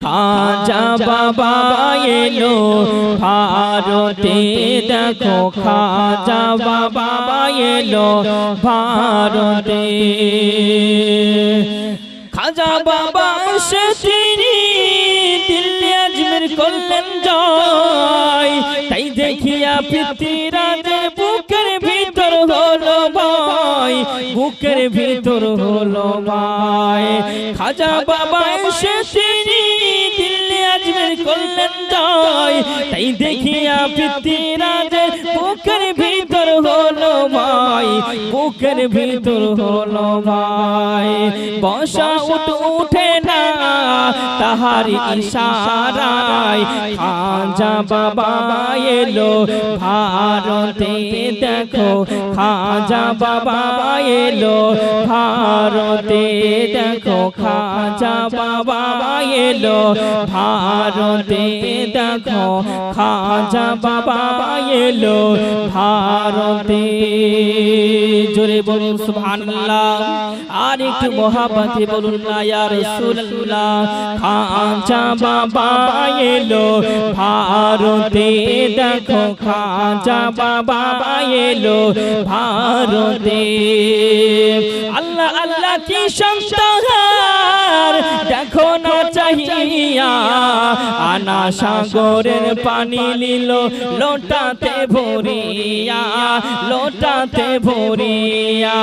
খাজা বাবা এলো ভারতে দেখো খাজা বাবা এলো ভারতে খাজা বাবা সে তিনি দিল্লি আজমের করলেন জয় তাই দেখিয়া পৃথ্বীরাজ বুকের ভিতর হলো ভয় বুকের ভিতর হলো ভয় খাজা বাবা সে তিনি দিল্লি আজমের করলেন জয় তাই দেখিয়া পৃথ্বীরাজ বুকের ভিতর হলো ভয় বুকের ভিতর হলো ভয় বসা উঠে না তাহার ইশারায় খাজা বাবা এলো ভারতে দেখো খাজা বাবা এলো ভারতে দেখো খাজা বাবা এলো ভারতে দেখো খাজা বাবা এলো ভারতে জোরে বলুন সুবহানাল্লাহ আর একটু মহাব্বতে বলুন না ইয়া রাসূলুল্লাহ খাজা বাবা এলো ভারতে দেখো খাজা বাবা এলো ভারতে আল্লাহ আল্লাহ কি সংসার দেখো না চাহিয়া আনা সাগরের পানি নিল লোটাতে ভরিয়া লোটাতে ভরিয়া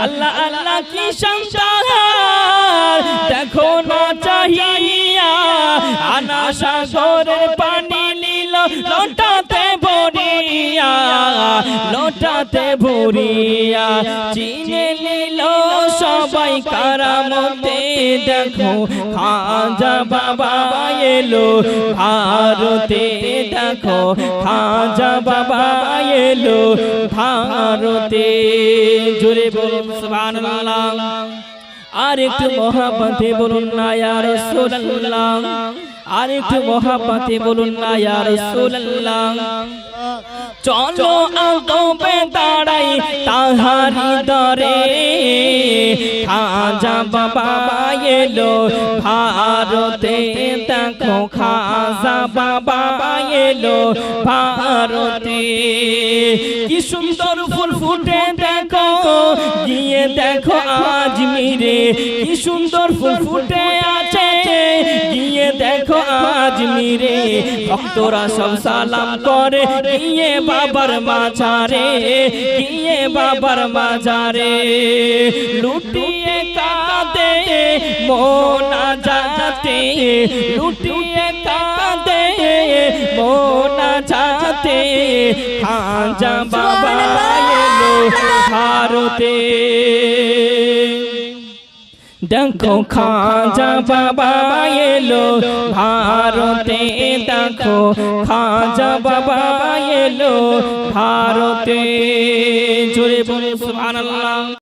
আল্লাহ আল্লাহ কি সংসার দেখো না চাহিয়া আনা সাগরের পানি নিল লোটাতে ভরিয়া লোটাতে ভরিয়া চিনে নিল সবাই কারামতে দেখো খাজা বাবা এলো ভারতে দেখো খাজা বাবা এলো ভারতে জোরে বলুন সুবহানাল্লাহ আর একটু মহাব্বতে বলুন না ইয়া রাসূলুল্লাহ আর একটু মহাব্বতে বলুন না ইয়া রাসূলুল্লাহ চলো আগবে দাঁড়াই তাহারি দরে খাজা বাবা এলো ভারতে দেখো খাজা বাবা এলো ভারতে কি সুন্দর ফুল ফুটে দেখো গিয়ে দেখো আজমিরে কি সুন্দর ফুল ফুটে আছে গিয়ে দেখো আজমিরে ভক্তরা সব সালাম করে গিয়ে বাবার মাঝারে গিয়ে বাবার মাঝারে লুটিয়ে কাঁদে মোনাজাতে লুটিয়ে কাঁদে মোনাজাতে খাজা বাবা এলো ভারতে দেখো খাজা বাবা এলো ভারতে দেখো খাজা বাবা এলো ভারতে জোরে বলুন সুবহানাল্লাহ।